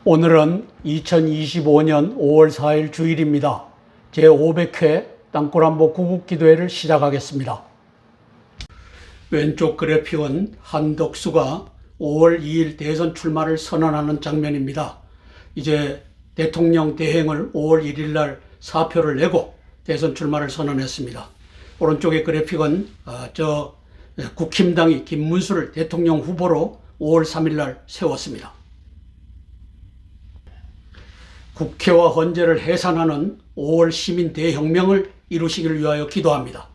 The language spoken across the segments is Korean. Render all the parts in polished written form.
오늘은 2025년 5월 4일 주일입니다. 제500회 땅굴한복 구국기도회를 시작하겠습니다. 왼쪽 그래픽은 한덕수가 5월 2일 대선 출마를 선언하는 장면입니다. 이제 대통령 대행을 5월 1일 날 사표를 내고 대선 출마를 선언했습니다. 오른쪽의 그래픽은 국힘당이 김문수를 대통령 후보로 5월 3일 날 세웠습니다. 국회와 헌재를 해산하는 5월 시민 대혁명을 이루시길 위하여 기도합니다.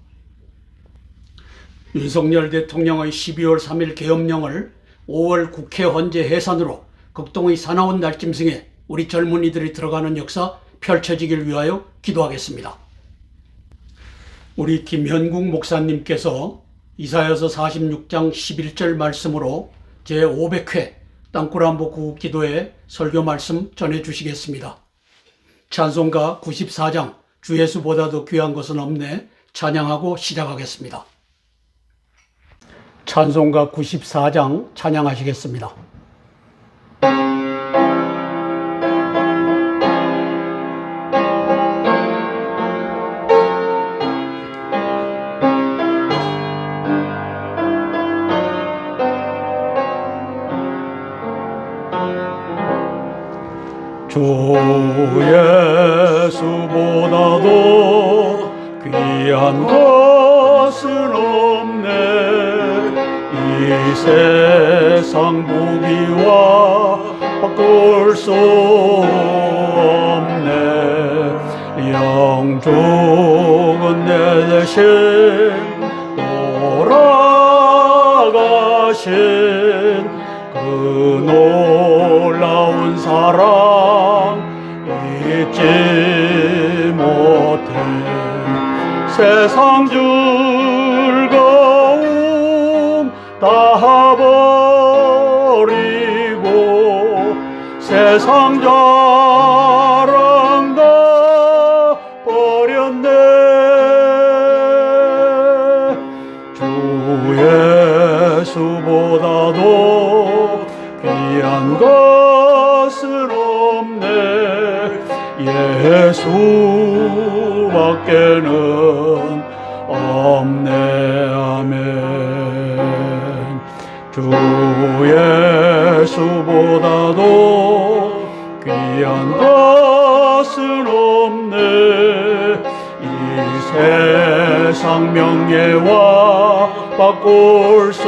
윤석열 대통령의 12월 3일 계엄령을 5월 국회 헌재 해산으로 극동의 사나운 날짐승에 우리 젊은이들이 들어가는 역사 펼쳐지길 위하여 기도하겠습니다. 우리 김현국 목사님께서 이사야서 46장 11절 말씀으로 제500회 땅굴한복 구국기도회 설교 말씀 전해주시겠습니다. 찬송가 94장 주 예수보다 더 귀한 것은 없네 찬양하고 시작하겠습니다. 찬송가 94장 찬양하시겠습니다. 주 예수보다도 귀한 것은 없네. 이 세상 보기와 바꿀 수 없네. 영죽은 내 대신 돌아가신 그 놀라운 사랑 잊지 못해. 세상 즐거움 다 버리고 세상 자랑 다 버렸네. 주 예수보다도 귀한 것은 없네. 예수밖에는 없네. 아멘. 주 예수보다도 귀한 것은 없네. 이 세상 명예와 바꿀 수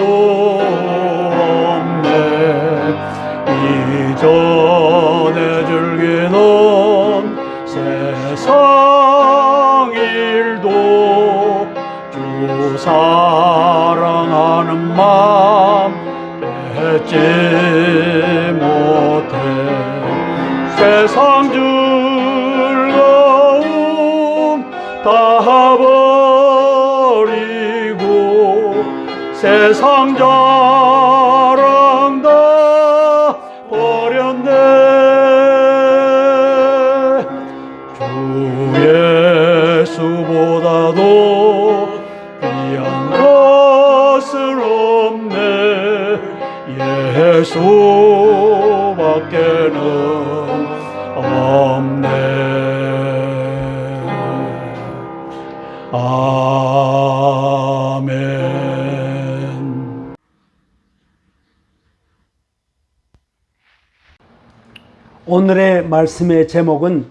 없네. 이전에 즐기던 세상 일도 주 사랑하는 마음 뺏지 못해. 세상 즐거움 다 버리고 세상 자랑 다 버렸네. 주 예수보다도 귀한 것은 없네. 예수밖에는 없네. 아멘. 오늘의 말씀의 제목은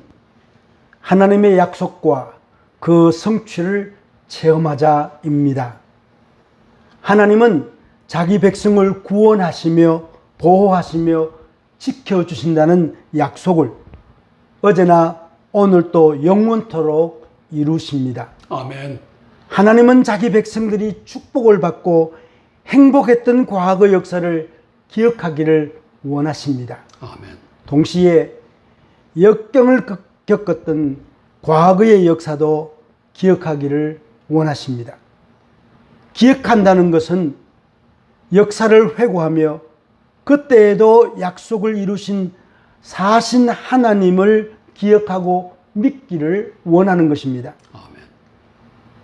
하나님의 약속과 그 성취를 체험하자입니다. 하나님은 자기 백성을 구원하시며 보호하시며 지켜주신다는 약속을 어제나 오늘도 영원토록 이루십니다. 아멘. 하나님은 자기 백성들이 축복을 받고 행복했던 과거 역사를 기억하기를 원하십니다. 아멘. 동시에 역경을 겪었던 과거의 역사도 기억하기를 원하십니다. 기억한다는 것은 역사를 회고하며 그때에도 약속을 이루신 사신 하나님을 기억하고 믿기를 원하는 것입니다. 아멘.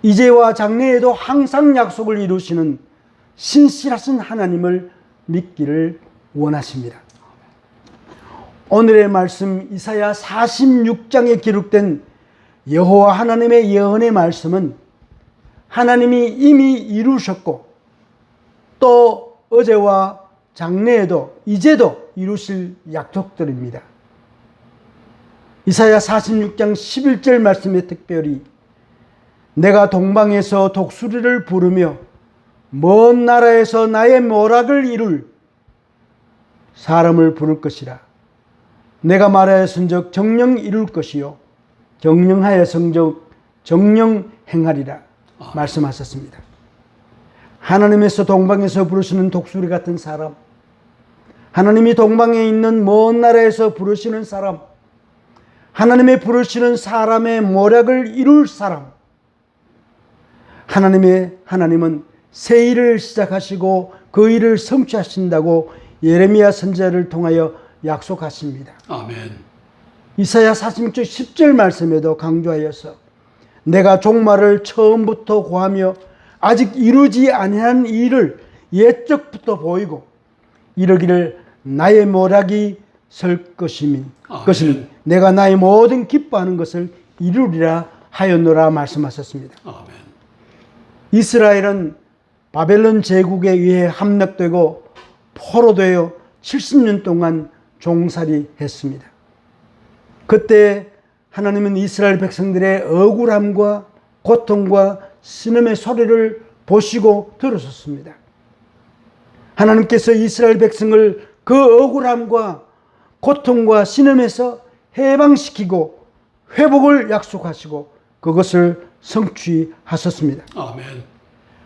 이제와 장래에도 항상 약속을 이루시는 신실하신 하나님을 믿기를 원하십니다. 오늘의 말씀 이사야 46장에 기록된 여호와 하나님의 예언의 말씀은 하나님이 이미 이루셨고 또 어제와 장래에도 이제도 이루실 약속들입니다. 이사야 46장 11절 말씀에 특별히 내가 동방에서 독수리를 부르며 먼 나라에서 나의 모락을 이룰 사람을 부를 것이라. 내가 말하였은즉 정령 이룰 것이요 정령하였은즉 정령 행하리라 말씀하셨습니다. 하나님에서 동방에서 부르시는 독수리 같은 사람, 하나님이 동방에 있는 먼 나라에서 부르시는 사람, 하나님의 부르시는 사람의 모략을 이룰 사람, 하나님은 새 일을 시작하시고 그 일을 성취하신다고 예레미야 선지자를 통하여 약속하십니다. 아멘. 이사야 46장 10절 말씀에도 강조하여서 내가 종말을 처음부터 고하며 아직 이루지 아니한 일을 옛적부터 보이고 이르기를 나의 모략이 설 것이니 내가 나의 모든 기뻐하는 것을 이루리라 하였노라 말씀하셨습니다. 아멘. 이스라엘은 바벨론 제국에 의해 함락되고 포로되어 70년 동안 종살이했습니다. 그때 하나님은 이스라엘 백성들의 억울함과 고통과 신음의 소리를 보시고 들으셨습니다. 하나님께서 이스라엘 백성을 그 억울함과 고통과 신음에서 해방시키고 회복을 약속하시고 그것을 성취하셨습니다. 아멘.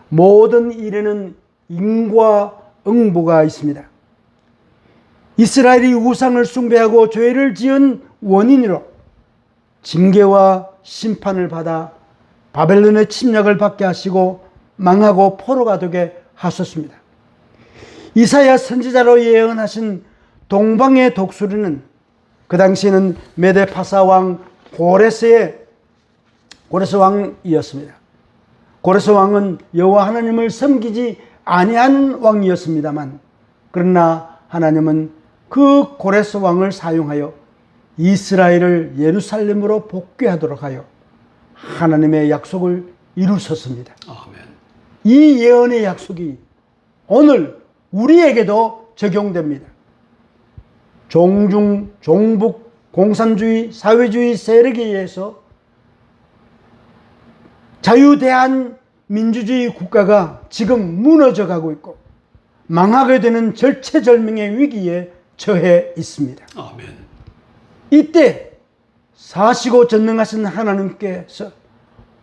모든 일에는 인과 응보가 있습니다. 이스라엘이 우상을 숭배하고 죄를 지은 원인으로 징계와 심판을 받아 바벨론의 침략을 받게 하시고 망하고 포로가 되게 하셨습니다. 이사야 선지자로 예언하신 동방의 독수리는 그 당시에는 메데파사 왕 고레스 왕이었습니다. 고레스 왕은 여호와 하나님을 섬기지 아니하는 왕이었습니다만 그러나 하나님은 그 고레스 왕을 사용하여 이스라엘을 예루살렘으로 복귀하도록 하여 하나님의 약속을 이루셨습니다. 아멘. 이 예언의 약속이 오늘 우리에게도 적용됩니다. 종북, 공산주의, 사회주의 세력에 의해서 자유대한민주주의 국가가 지금 무너져 가고 있고 망하게 되는 절체절명의 위기에 처해 있습니다. 아멘. 이때 사시고 전능하신 하나님께서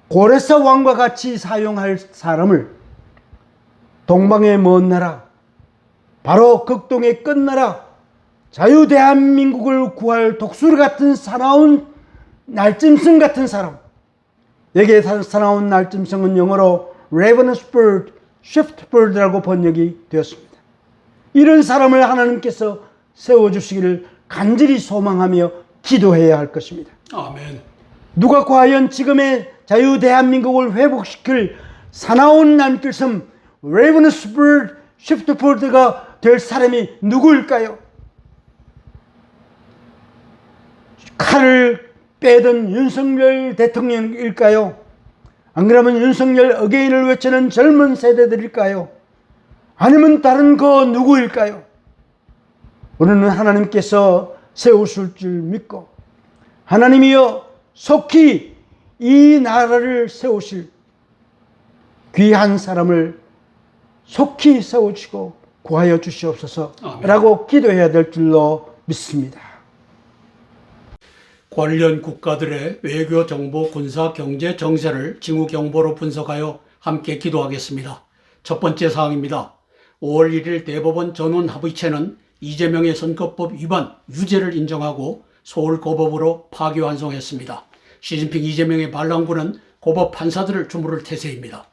고레스 왕과 같이 사용할 사람을 동방의 먼 나라, 바로 극동의 끝나라, 자유대한민국을 구할 독수리 같은 사나운 날짐승 같은 사람, 여기에 사나운 날짐승은 영어로 ravenous bird, swift bird라고 번역이 되었습니다. 이런 사람을 하나님께서 세워주시기를 간절히 소망하며 기도해야 할 것입니다. 아멘. 누가 과연 지금의 자유대한민국을 회복시킬 사나운 날짐승 ravenous bird, swift bird가 될 사람이 누구일까요? 칼을 빼던 윤석열 대통령일까요? 안 그러면 윤석열 어게인을 외치는 젊은 세대들일까요? 아니면 다른 그 누구일까요? 우리는 하나님께서 세우실 줄 믿고 하나님이여 속히 이 나라를 세우실 귀한 사람을 속히 세우시고 구하여 주시옵소서라고 기도해야 될 줄로 믿습니다. 관련 국가들의 외교, 정보, 군사, 경제, 정세를 징후 경보로 분석하여 함께 기도하겠습니다. 첫 번째 사항입니다. 5월 1일 대법원 전원합의체는 이재명의 선거법 위반 유죄를 인정하고 서울고법으로 파기환송했습니다. 시진핑 이재명의 반란군은 고법 판사들을 주무를 태세입니다.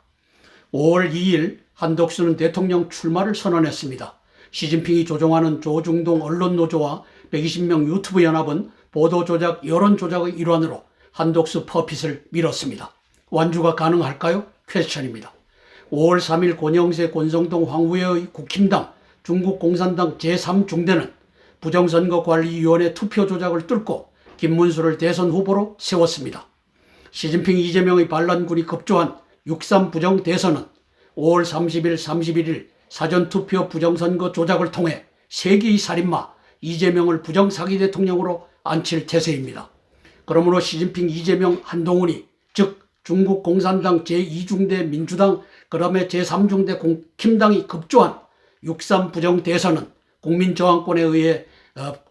5월 2일 한덕수는 대통령 출마를 선언했습니다. 시진핑이 조종하는 조중동 언론노조와 120명 유튜브 연합은 보도조작, 여론조작의 일환으로 한독수 퍼핏을 밀었습니다. 완주가 가능할까요? 퀘스천입니다. 5월 3일 권영세, 권성동, 황우여의 국힘당, 중국 공산당 제3중대는 부정선거관리위원회 투표 조작을 뚫고 김문수를 대선 후보로 세웠습니다. 시진핑 이재명의 반란군이 급조한 6.3 부정 대선은 5월 30일, 31일 사전투표 부정선거 조작을 통해 세기의 살인마 이재명을 부정사기 대통령으로 앉힐 태세입니다. 그러므로 시진핑, 이재명, 한동훈이 즉 중국 공산당 제2중대 민주당 그다음에 제3중대 국힘당이 급조한 6.3 부정 대선은 국민저항권에 의해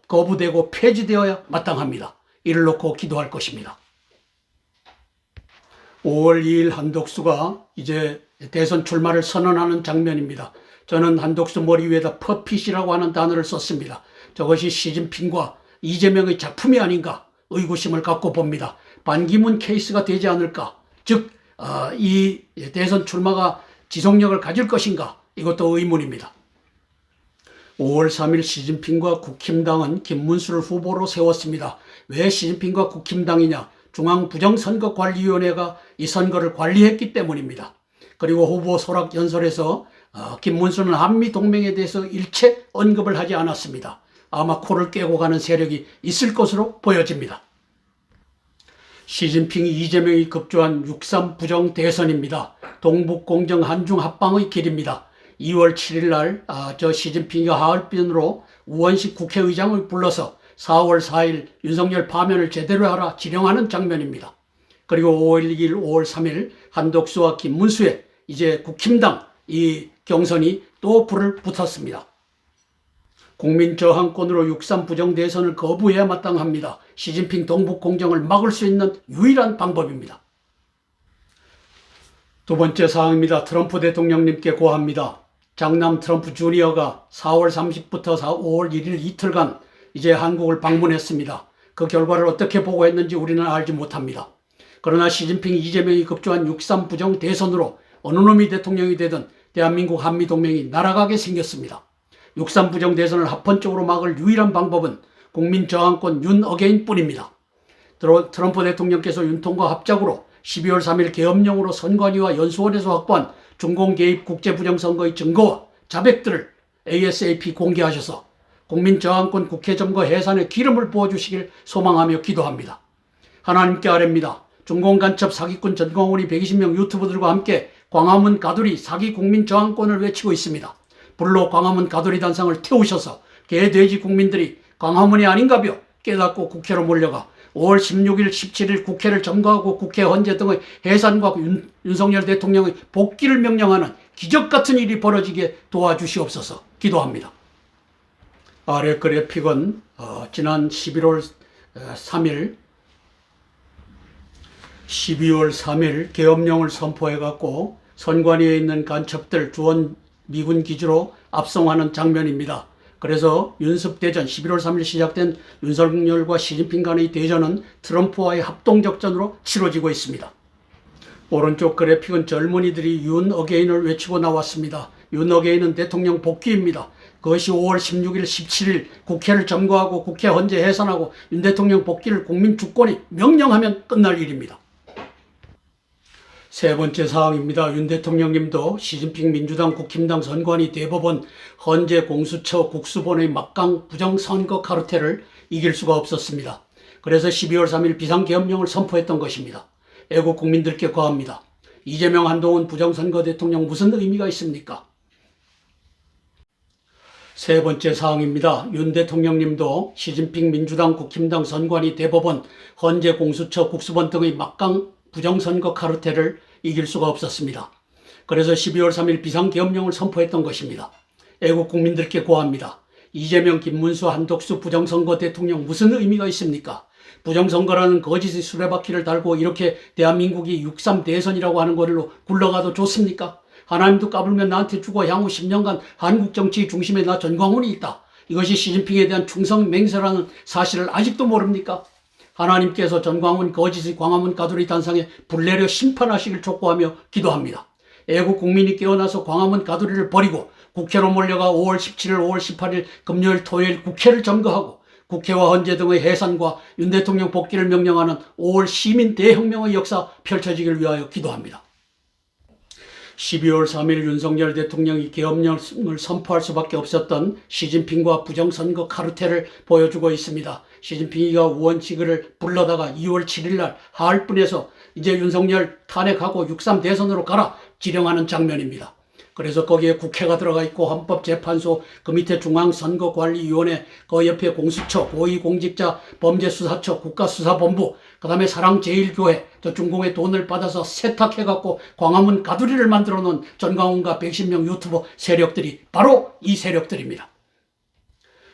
거부되고 폐지되어야 마땅합니다. 이를 놓고 기도할 것입니다. 5월 2일 한덕수가 이제 대선 출마를 선언하는 장면입니다. 저는 한덕수 머리 위에다 퍼핏이라고 하는 단어를 썼습니다. 저것이 시진핑과 이재명의 작품이 아닌가 의구심을 갖고 봅니다. 반기문 케이스가 되지 않을까, 즉 이 대선 출마가 지속력을 가질 것인가, 이것도 의문입니다. 5월 3일 시진핑과 국힘당은 김문수를 후보로 세웠습니다. 왜 시진핑과 국힘당이냐? 중앙부정선거관리위원회가 이 선거를 관리했기 때문입니다. 그리고 후보 소락 연설에서 김문수는 한미동맹에 대해서 일체 언급을 하지 않았습니다. 아마 코를 깨고 가는 세력이 있을 것으로 보여집니다. 시진핑이 이재명이 급조한 6.3 부정 대선입니다. 동북공정 한중 합방의 길입니다. 2월 7일 날 시진핑이 하얼빈으로 우원식 국회의장을 불러서 4월 4일 윤석열 파면을 제대로 하라 지령하는 장면입니다. 그리고 5월 2일, 5월 3일 한덕수와 김문수의 이제 국힘당 이 경선이 또 불을 붙었습니다. 국민 저항권으로 6.3 부정 대선을 거부해야 마땅합니다. 시진핑 동북공정을 막을 수 있는 유일한 방법입니다. 두 번째 사항입니다. 트럼프 대통령님께 고합니다. 장남 트럼프 주니어가 4월 30일부터 5월 1일 이틀간 이제 한국을 방문했습니다. 그 결과를 어떻게 보고했는지 우리는 알지 못합니다. 그러나 시진핑, 이재명이 급조한 6.3 부정 대선으로 어느 놈이 대통령이 되든 대한민국 한미동맹이 날아가게 생겼습니다. 6.3 부정 대선을 합헌적으로 막을 유일한 방법은 국민 저항권 윤 어게인 뿐입니다. 트럼프 대통령께서 윤통과 합작으로 12월 3일 계엄령으로 선관위와 연수원에서 확보한 중공 개입 국제부정선거의 증거와 자백들을 ASAP 공개하셔서 국민 저항권 국회 점거 해산에 기름을 부어주시길 소망하며 기도합니다. 하나님께 아뢰입니다. 중공 간첩 사기꾼 전광훈이 120명 유튜버들과 함께 광화문 가두리 사기 국민 저항권을 외치고 있습니다. 불로 광화문 가두리 단상을 태우셔서 개돼지 국민들이 광화문이 아닌가벼 깨닫고 국회로 몰려가 5월 16일, 17일 국회를 점거하고 국회 헌재 등의 해산과 윤석열 대통령의 복귀를 명령하는 기적같은 일이 벌어지게 도와주시옵소서 기도합니다. 아래 그래픽은 지난 12월 3일 계엄령을 선포해갖고 선관위에 있는 간첩들 주원 미군 기지로 압송하는 장면입니다. 그래서 윤습대전 11월 3일 시작된 윤석열과 시진핑 간의 대전은 트럼프와의 합동적전으로 치러지고 있습니다. 오른쪽 그래픽은 젊은이들이 윤 어게인을 외치고 나왔습니다. 윤 어게인은 대통령 복귀입니다. 그것이 5월 16일, 17일 국회를 점거하고 국회 헌재 해산하고 윤 대통령 복귀를 국민 주권이 명령하면 끝날 일입니다. 세 번째 사항입니다. 윤 대통령님도 시진핑 민주당 국힘당 선관위 대법원 헌재 공수처 국수본의 막강 부정선거 카르텔을 이길 수가 없었습니다. 그래서 12월 3일 비상계엄령을 선포했던 것입니다. 애국 국민들께 고합니다. 이재명, 한동훈 부정선거 대통령 무슨 의미가 있습니까? 세 번째 사항입니다. 윤 대통령님도 시진핑 민주당 국힘당 선관위 대법원 헌재 공수처 국수본 등의 막강 부정선거 카르텔을 이길 수가 없었습니다. 그래서 12월 3일 비상계엄령을 선포했던 것입니다. 애국 국민들께 고합니다. 이재명, 김문수, 한덕수 부정선거 대통령 무슨 의미가 있습니까? 부정선거라는 거짓의 수레바퀴를 달고 이렇게 대한민국이 6.3 대선이라고 하는 걸로 굴러가도 좋습니까? 하나님도 까불면 나한테 주고 향후 10년간 한국 정치 중심에 나 전광훈이 있다. 이것이 시진핑에 대한 충성 맹세라는 사실을 아직도 모릅니까? 하나님께서 전광훈 거짓의 광화문 가두리 단상에 불내려 심판하시길 촉구하며 기도합니다. 애국 국민이 깨어나서 광화문 가두리를 버리고 국회로 몰려가 5월 17일, 5월 18일 금요일, 토요일 국회를 점거하고 국회와 헌재 등의 해산과 윤 대통령 복귀를 명령하는 5월 시민 대혁명의 역사 펼쳐지길 위하여 기도합니다. 12월 3일 윤석열 대통령이 계엄령을 선포할 수밖에 없었던 시진핑과 부정선거 카르텔을 보여주고 있습니다. 시진핑이가 우원치기를 불러다가 2월 7일 날 하얼빈에서 이제 윤석열 탄핵하고 6.3 대선으로 가라 지령하는 장면입니다. 그래서 거기에 국회가 들어가 있고 헌법재판소, 그 밑에 중앙선거관리위원회, 그 옆에 공수처, 고위공직자 범죄수사처, 국가수사본부, 그 다음에 사랑제일교회, 저 중공의 돈을 받아서 세탁해갖고 광화문 가두리를 만들어 놓은 전광훈과 110명 유튜버 세력들이 바로 이 세력들입니다.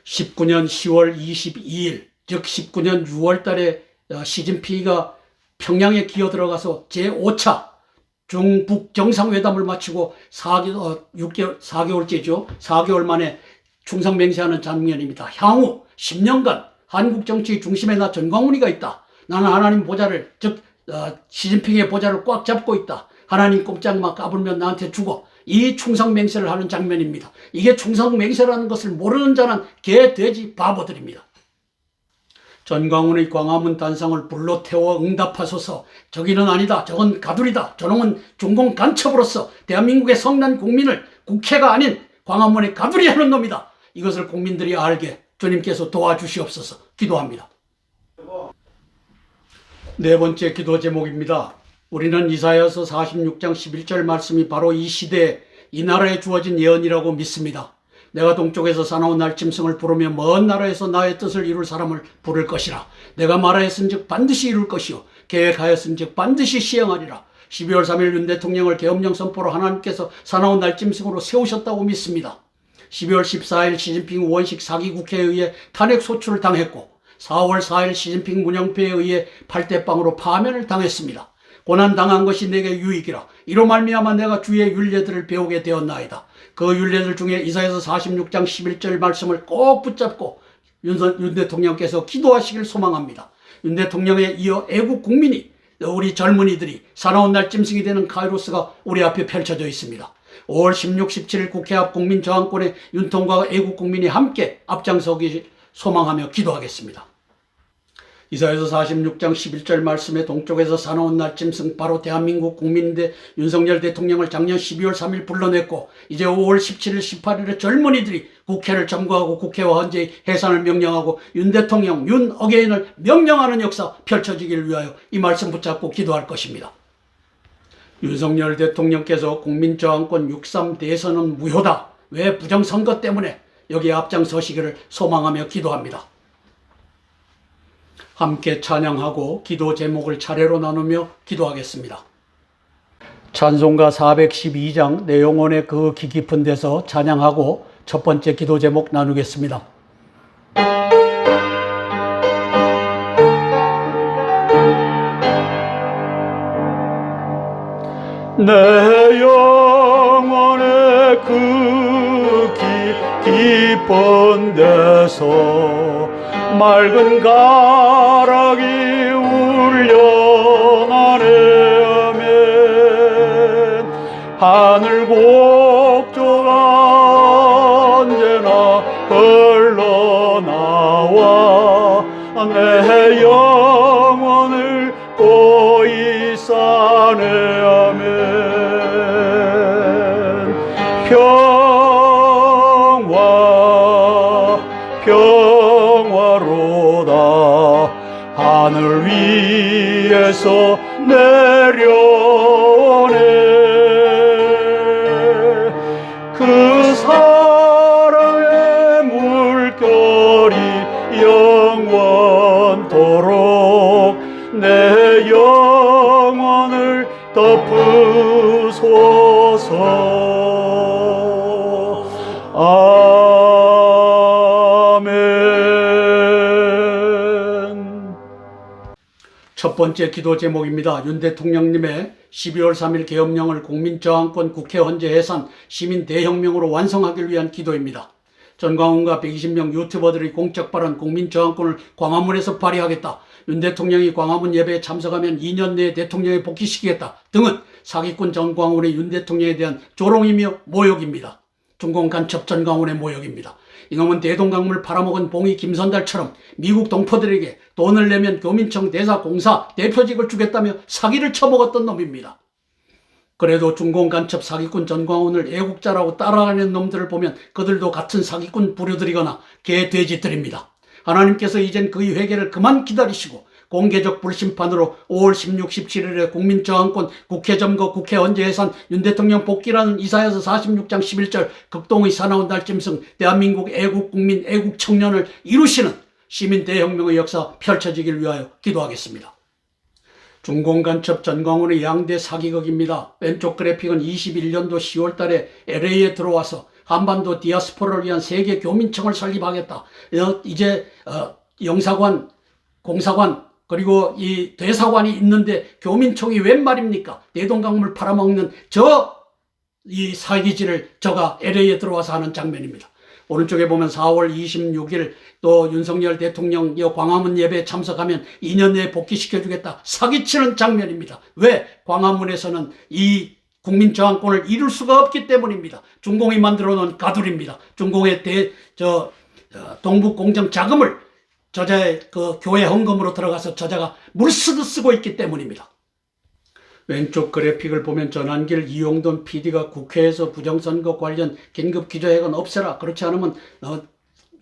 19년 10월 22일, 즉 19년 6월 달에 시진핑이가 평양에 기어 들어가서 제5차 중북 정상회담을 마치고 4개월째죠. 4개월 만에 충성맹세하는 장면입니다. 향후 10년간 한국 정치의 중심에 나 전광훈이가 있다. 나는 하나님 보좌를, 즉 시진핑의 보좌를 꽉 잡고 있다. 하나님 꼼짝만 까불면 나한테 죽어. 이 충성맹세를 하는 장면입니다. 이게 충성맹세라는 것을 모르는 자는 개, 돼지, 바보들입니다. 전광훈의 광화문 단상을 불러 태워 응답하소서. 저기는 아니다. 저건 가두리다. 저놈은 중공 간첩으로서 대한민국의 성난 국민을 국회가 아닌 광화문에 가두리하는 놈이다. 이것을 국민들이 알게 주님께서 도와주시옵소서. 기도합니다. 네 번째 기도 제목입니다. 우리는 이사야서 46장 11절 말씀이 바로 이 시대에 이 나라에 주어진 예언이라고 믿습니다. 내가 동쪽에서 사나운 날짐승을 부르며 먼 나라에서 나의 뜻을 이룰 사람을 부를 것이라. 내가 말하였은즉 반드시 이룰 것이요 계획하였은즉 반드시 시행하리라. 12월 3일 윤 대통령을 계엄령 선포로 하나님께서 사나운 날짐승으로 세우셨다고 믿습니다. 12월 14일 시진핑 우원식 사기 국회에 의해 탄핵 소추를 당했고 4월 4일 시진핑 문영표에 의해 8대빵으로 파면을 당했습니다. 고난당한 것이 내게 유익이라. 이로 말미암아 내가 주의 율례들을 배우게 되었나이다. 그 율례들 중에 이사야서 46장 11절 말씀을 꼭 붙잡고 윤 대통령께서 기도하시길 소망합니다. 윤 대통령에 이어 애국 국민이, 우리 젊은이들이 사나운 날짐승이 되는 카이로스가 우리 앞에 펼쳐져 있습니다. 5월 16, 17일 국회 앞 국민저항권에 윤통과 애국 국민이 함께 앞장서기 소망하며 기도하겠습니다. 이사야서 46장 11절 말씀에 동쪽에서 사나운 날짐승 바로 대한민국 국민인데 윤석열 대통령을 작년 12월 3일 불러냈고 이제 5월 17일 18일에 젊은이들이 국회를 점거하고 국회와 헌재의 해산을 명령하고 윤 대통령 윤 어게인을 명령하는 역사 펼쳐지기를 위하여 이 말씀 붙잡고 기도할 것입니다. 윤석열 대통령께서 국민저항권 6.3 대선은 무효다. 왜 부정선거 때문에 여기에 앞장서시기를 소망하며 기도합니다. 함께 찬양하고 기도 제목을 차례로 나누며 기도하겠습니다. 찬송가 412장 내용원의 그 기 깊은 데서 찬양하고 첫 번째 기도 제목 나누겠습니다. 내 영혼의 그 깊은 데서 맑은 가락이 울려나네면 하늘 곡조가 언제나 흘러나와 내 영혼을 고이 싸네면 평화로다 하늘 위에서 내려오네 그 사랑의 물결이 영원토록 내 영혼을 덮으소서. 첫 번째 기도 제목입니다. 윤 대통령님의 12월 3일 계엄령을 국민저항권 국회 헌재 해산 시민 대혁명으로 완성하기 위한 기도입니다. 전광훈과 120명 유튜버들이 공적 발언 국민저항권을 광화문에서 발휘하겠다. 윤 대통령이 광화문 예배에 참석하면 2년 내에 대통령에 복귀시키겠다 등은 사기꾼 전광훈의 윤 대통령에 대한 조롱이며 모욕입니다. 중공 간첩 전광훈의 모욕입니다. 이놈은 대동강물 팔아먹은 봉이 김선달처럼 미국 동포들에게 돈을 내면 교민청 대사 공사 대표직을 주겠다며 사기를 쳐먹었던 놈입니다. 그래도 중공 간첩 사기꾼 전광훈을 애국자라고 따라가는 놈들을 보면 그들도 같은 사기꾼 부류들이거나 개돼지들입니다. 하나님께서 이젠 그의 회개를 그만 기다리시고 공개적 불심판으로 5월 16, 17일에 국민저항권 국회 점거 국회 헌재 해산 윤 대통령 복귀라는 이사야서 46장 11절 극동의 사나운 날짐승 대한민국 애국 국민 애국 청년을 이루시는 시민 대혁명의 역사 펼쳐지길 위하여 기도하겠습니다. 중공간첩 전광훈의 양대 사기극입니다. 왼쪽 그래픽은 21년도 10월 달에 LA에 들어와서 한반도 디아스포라를 위한 세계 교민청을 설립하겠다. 이제 영사관, 공사관, 그리고 이 대사관이 있는데 교민청이 웬 말입니까? 대동강물 팔아먹는 이 사기질을 저가 LA에 들어와서 하는 장면입니다. 오른쪽에 보면 4월 26일 또 윤석열 대통령 광화문 예배에 참석하면 2년 내에 복귀시켜주겠다. 사기치는 장면입니다. 왜? 광화문에서는 이 국민저항권을 이룰 수가 없기 때문입니다. 중공이 만들어 놓은 가두리입니다. 중공의 동북공정 자금을 저자의 그 교회 헌금으로 들어가서 저자가 물쓰듯 쓰고 있기 때문입니다. 왼쪽 그래픽을 보면 전한길 이용돈 PD가 국회에서 부정선거 관련 긴급기조회견 없애라. 그렇지 않으면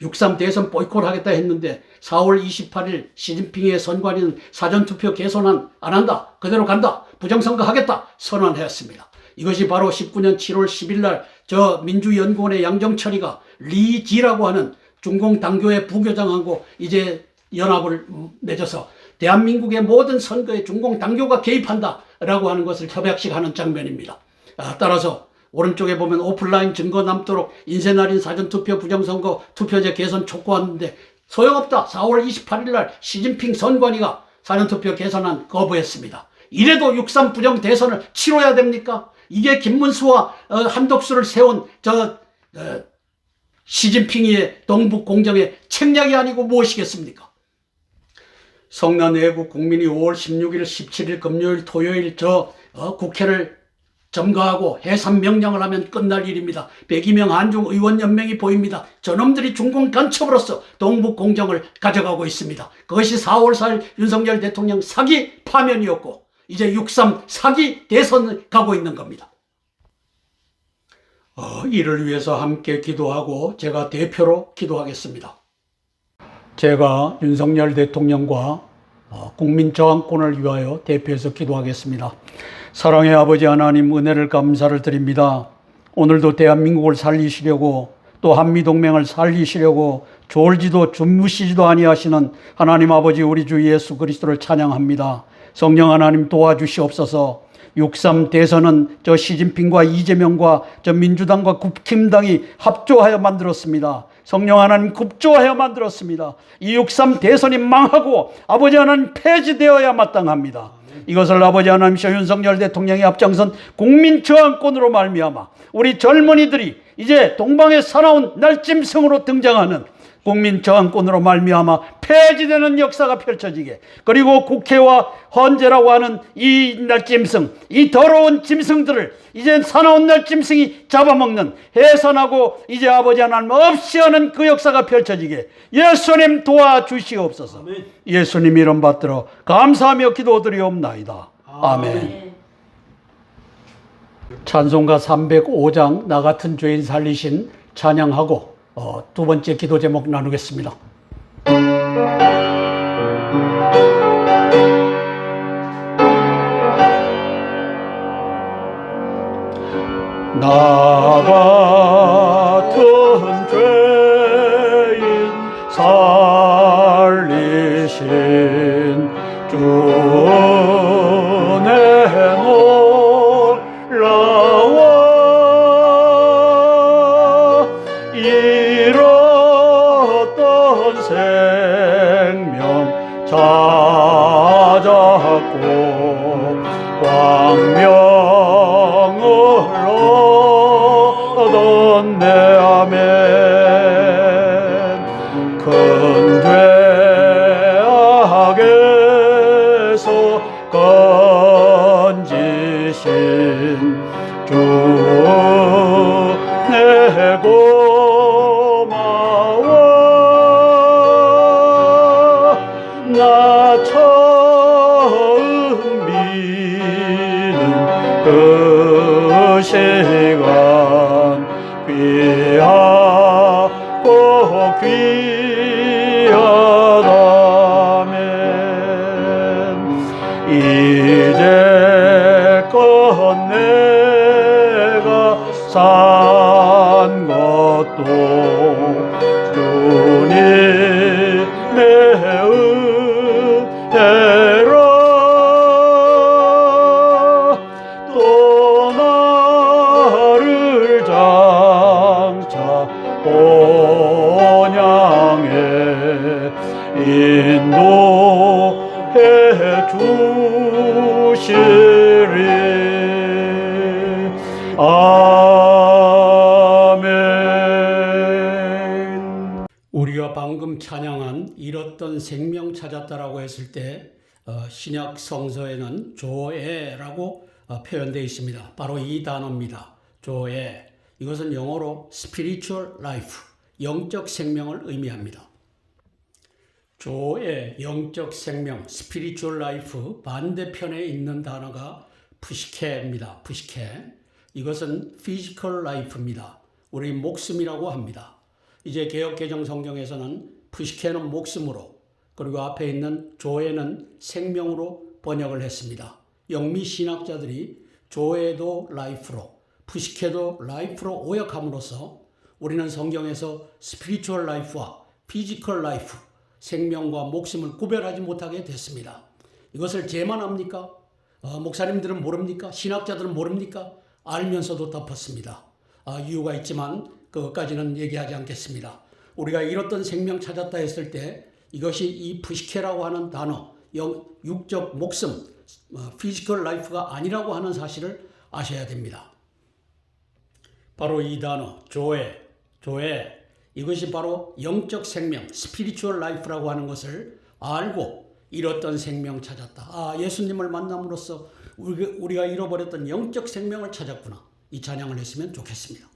6.3 대선 보이콧하겠다 했는데 4월 28일 시진핑의 선관위는 사전투표 개선안 안 한다. 그대로 간다. 부정선거 하겠다. 선언했습니다. 이것이 바로 19년 7월 10일 날 저 민주연구원의 양정철이가 리지라고 하는 중공 당교의 부교장하고 이제 연합을 맺어서 대한민국의 모든 선거에 중공 당교가 개입한다라고 하는 것을 협약식하는 장면입니다. 따라서 오른쪽에 보면 오프라인 증거 남도록 인쇄날인 사전투표 부정선거 투표제 개선 촉구하는데 소용없다. 4월 28일 날 시진핑 선관위가 사전투표 개선안 거부했습니다. 이래도 6.3 부정 대선을 치러야 됩니까? 이게 김문수와 한덕수를 세운 시진핑의 동북공정의 책략이 아니고 무엇이겠습니까? 성난 애국 국민이 5월 16일, 17일 금요일, 토요일 국회를 점거하고 해산 명령을 하면 끝날 일입니다. 백이명 한중 의원연맹이 보입니다. 저놈들이 중공 간첩으로서 동북공정을 가져가고 있습니다. 그것이 4월 4일 윤석열 대통령 사기 파면이었고 이제 6.3 사기 대선을 가고 있는 겁니다. 이를 위해서 함께 기도하고 제가 대표로 기도하겠습니다. 제가 윤석열 대통령과 국민저항권을 위하여 대표해서 기도하겠습니다. 사랑의 아버지 하나님, 은혜를 감사를 드립니다. 오늘도 대한민국을 살리시려고 또 한미동맹을 살리시려고 졸지도 주무시지도 아니하시는 하나님 아버지 우리 주 예수 그리스도를 찬양합니다. 성령 하나님 도와주시옵소서. 6.3 대선은 저 시진핑과 이재명과 저 민주당과 국힘당이 합조하여 만들었습니다. 성령 하나님 급조하여 만들었습니다. 이 6.3 대선이 망하고 아버지 하나님 폐지되어야 마땅합니다. 이것을 아버지 하나님이셔 윤석열 대통령이 앞장선 국민저항권으로 말미암아 우리 젊은이들이 이제 동방의 사나운 날짐승으로 등장하는 국민저항권으로 말미암아 폐지되는 역사가 펼쳐지게, 그리고 국회와 헌재라고 하는 이 날짐승, 이 더러운 짐승들을 이제 사나운 날짐승이 잡아먹는, 해산하고 이제 아버지 하나님 없이 하는 그 역사가 펼쳐지게 예수님 도와주시옵소서. 아멘. 예수님 이름 받들어 감사하며 기도드리옵나이다. 아멘. 찬송가 305장 나 같은 죄인 살리신 찬양하고 두 번째 기도 제목 나누겠습니다. 나 같은 죄인 살리신 주 은혜 놀라워 잃었던 생명 찾았고 광명을 얻었네. 아멘. 큰 죄악에서 건지신 주 내 고마워. 나 처음 믿는 그 시간 귀하고 귀하다면 이제껏 내가 산 것도 주님의 은혜라. 또 나를 장차 본향에 인도해 주시리. 아멘. 우리가 방금 찬양한 잃었던 생명 찾았다라고 했을 때 신약 성서에는 조에라고 표현되어 있습니다. 바로 이 단어입니다. 조에. 이것은 영어로 spiritual life, 영적 생명을 의미합니다. 조에, 영적 생명, spiritual life 반대편에 있는 단어가 푸시케입니다. 푸시케. 이것은 physical life입니다. 우리 목숨이라고 합니다. 이제 개역개정 성경에서는 푸시케는 목숨으로, 그리고 앞에 있는 조에는 생명으로 번역을 했습니다. 영미 신학자들이 조에도 라이프로, 푸시케도 라이프로 오역함으로써 우리는 성경에서 스피리추얼 라이프와 피지컬 라이프, 생명과 목숨을 구별하지 못하게 됐습니다. 이것을 제만 합니까? 목사님들은 모릅니까? 신학자들은 모릅니까? 알면서도 덮었습니다. 이유가 있지만 그것까지는 얘기하지 않겠습니다. 우리가 잃었던 생명 찾았다 했을 때 이것이 이 푸시케라고 하는 단어, 육적 목숨, 피지컬 라이프가 아니라고 하는 사실을 아셔야 됩니다. 바로 이 단어, 조에, 이것이 바로 영적 생명, 스피리추얼 라이프라고 하는 것을 알고 잃었던 생명 찾았다. 예수님을 만남으로써 우리가 잃어버렸던 영적 생명을 찾았구나. 이 찬양을 했으면 좋겠습니다.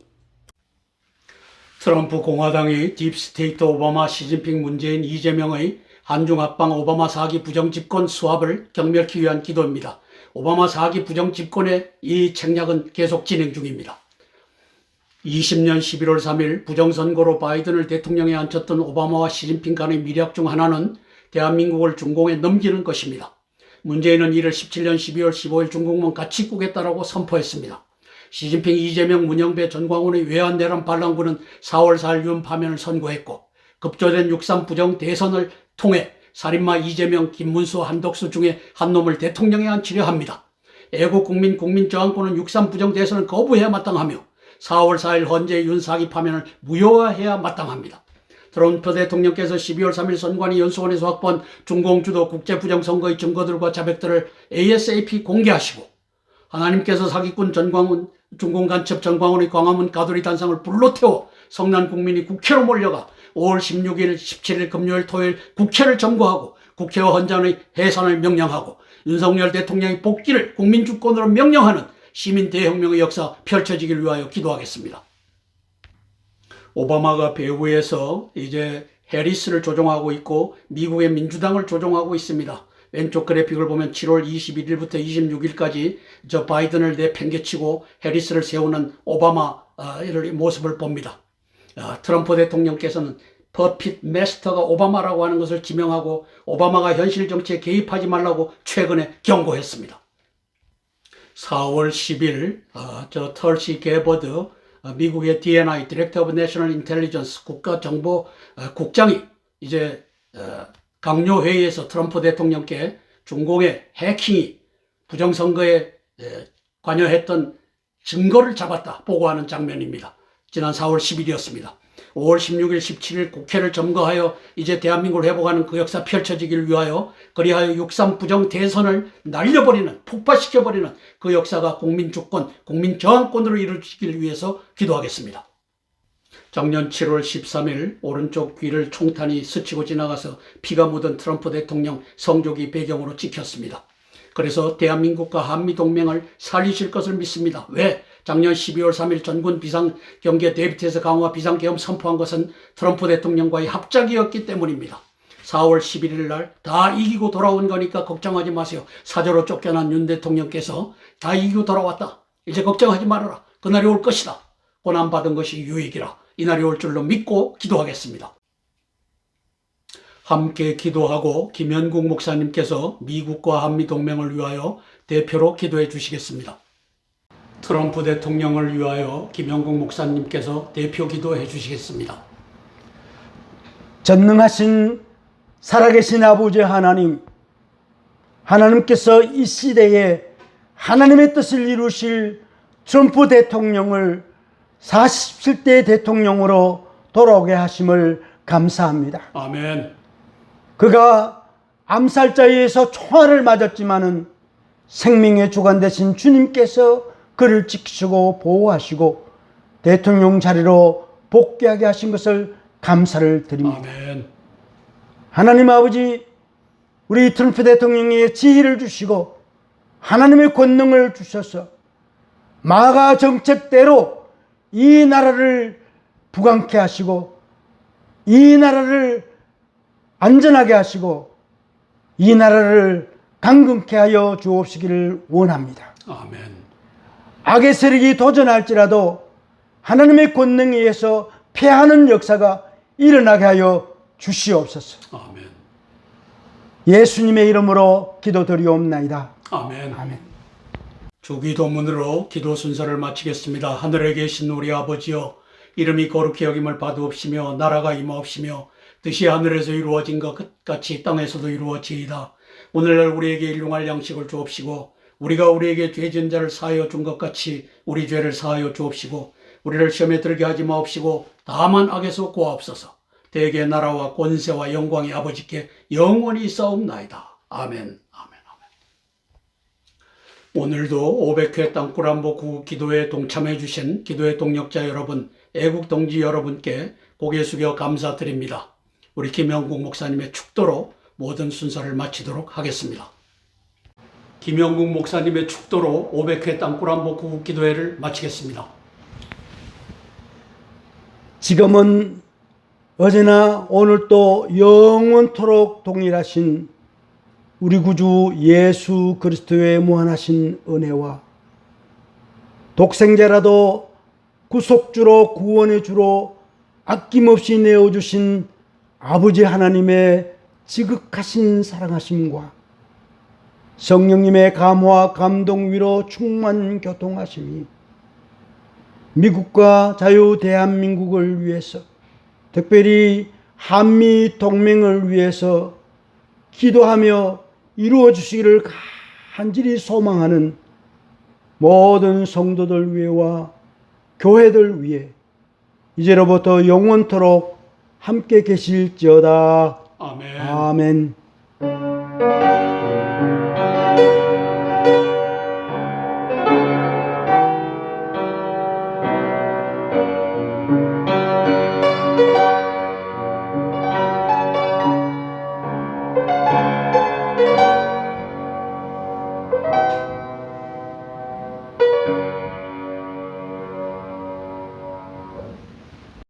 트럼프 공화당이 딥스테이트 오바마, 시진핑, 문재인, 이재명의 한중 합방 오바마 4기 부정집권 수합을 경멸하기 위한 기도입니다. 오바마 4기 부정집권의 이 책략은 계속 진행 중입니다. 20년 11월 3일 부정선거로 바이든을 대통령에 앉혔던 오바마와 시진핑 간의 미략 중 하나는 대한민국을 중공에 넘기는 것입니다. 문재인은 이를 17년 12월 15일 중공만 같이 꾸겠다라고 선포했습니다. 시진핑, 이재명, 문영배, 전광훈의 외환내란 반란군은 4월 4일 윤 파면을 선고했고 급조된 6.3 부정 대선을 통해 살인마 이재명, 김문수, 한덕수 중에 한 놈을 대통령에 앉히려 합니다. 애국국민, 국민저항권은 6.3 부정 대선을 거부해야 마땅하며 4월 4일 헌재 윤 사기 파면을 무효화해야 마땅합니다. 트럼프 대통령께서 12월 3일 선관위 연수원에서 확보한 중공주도 국제부정선거의 증거들과 자백들을 ASAP 공개하시고 하나님께서 사기꾼 전광훈, 중공간첩 전광훈의 광화문 가두리 단상을 불로 태워 성난 국민이 국회로 몰려가 5월 16일, 17일 금요일, 토요일 국회를 점거하고 국회와 헌장의 해산을 명령하고 윤석열 대통령의 복귀를 국민주권으로 명령하는 시민대혁명의 역사 펼쳐지길 위하여 기도하겠습니다. 오바마가 배후에서 이제 해리스를 조종하고 있고 미국의 민주당을 조종하고 있습니다. 왼쪽 그래픽을 보면 7월 21일부터 26일까지 저 바이든을 내팽개치고 해리스를 세우는 오바마의 모습을 봅니다. 트럼프 대통령께서는 퍼핏 마스터가 오바마라고 하는 것을 지명하고 오바마가 현실 정치에 개입하지 말라고 최근에 경고했습니다. 4월 10일 저 털시 게버드 미국의 DNI Director of National Intelligence 국가정보국장이 이제 강요회의에서 트럼프 대통령께 중공의 해킹이 부정선거에 관여했던 증거를 잡았다 보고하는 장면입니다. 지난 4월 10일이었습니다. 5월 16일, 17일 국회를 점거하여 이제 대한민국을 회복하는 그 역사 펼쳐지기를 위하여 그리하여 6.3 부정 대선을 날려버리는, 폭파시켜버리는 그 역사가 국민주권, 국민저항권으로 이루어지기를 위해서 기도하겠습니다. 작년 7월 13일 오른쪽 귀를 총탄이 스치고 지나가서 피가 묻은 트럼프 대통령 성조기 배경으로 찍혔습니다. 그래서 대한민국과 한미동맹을 살리실 것을 믿습니다. 왜? 작년 12월 3일 전군 비상경계 데이비트에서 강화 비상계엄 선포한 것은 트럼프 대통령과의 합작이었기 때문입니다. 4월 11일 날 다 이기고 돌아온 거니까 걱정하지 마세요. 사저로 쫓겨난 윤 대통령께서 다 이기고 돌아왔다. 이제 걱정하지 말아라. 그날이 올 것이다. 고난받은 것이 유익이라. 이날이 올 줄로 믿고 기도하겠습니다. 함께 기도하고 김현국 목사님께서 미국과 한미동맹을 위하여 대표로 기도해 주시겠습니다. 트럼프 대통령을 위하여 김현국 목사님께서 대표 기도해 주시겠습니다. 전능하신 살아계신 아버지 하나님, 하나님께서 이 시대에 하나님의 뜻을 이루실 트럼프 대통령을 47대 대통령으로 돌아오게 하심을 감사합니다. 아멘. 그가 암살자에 의해서 총알을 맞았지만은 생명의 주관 되신 주님께서 그를 지키시고 보호하시고 대통령 자리로 복귀하게 하신 것을 감사를 드립니다. 아멘. 하나님 아버지, 우리 트럼프 대통령에게 지혜를 주시고 하나님의 권능을 주셔서 마가 정책대로 이 나라를 부강케 하시고 이 나라를 안전하게 하시고 이 나라를 강건케 하여 주옵시기를 원합니다. 아멘. 악의 세력이 도전할지라도 하나님의 권능에 의해서 패하는 역사가 일어나게 하여 주시옵소서. 아멘. 예수님의 이름으로 기도드리옵나이다. 아멘. 아멘. 주기도문으로 기도 순서를 마치겠습니다. 하늘에 계신 우리 아버지여, 이름이 거룩히 여김을 받으옵시며 나라가 임하옵시며 뜻이 하늘에서 이루어진 것 같이 땅에서도 이루어지이다. 오늘날 우리에게 일용할 양식을 주옵시고 우리가 우리에게 죄진 자를 사하여 준 것 같이 우리 죄를 사하여 주옵시고 우리를 시험에 들게 하지 마옵시고 다만 악에서 구하옵소서. 대개 나라와 권세와 영광이 아버지께 영원히 있사옵나이다. 아멘. 아멘. 오늘도 500회 땅굴안보 구국 기도에 동참해 주신 기도의 동력자 여러분, 애국 동지 여러분께 고개 숙여 감사드립니다. 우리 김영국 목사님의 축도로 모든 순서를 마치도록 하겠습니다. 김영국 목사님의 축도로 500회 땅굴안보 구국 기도회를 마치겠습니다. 지금은 어제나 오늘도 영원토록 동일하신 우리 구주 예수 그리스도의 무한하신 은혜와 독생자라도 구속주로 구원의 주로 아낌없이 내어주신 아버지 하나님의 지극하신 사랑하심과 성령님의 감화 감동 위로 충만 교통하심이 미국과 자유 대한민국을 위해서, 특별히 한미 동맹을 위해서 기도하며 이루어 주시기를 간절히 소망하는 모든 성도들 위해와 교회들 위해 이제로부터 영원토록 함께 계실지어다. 아멘. 아멘.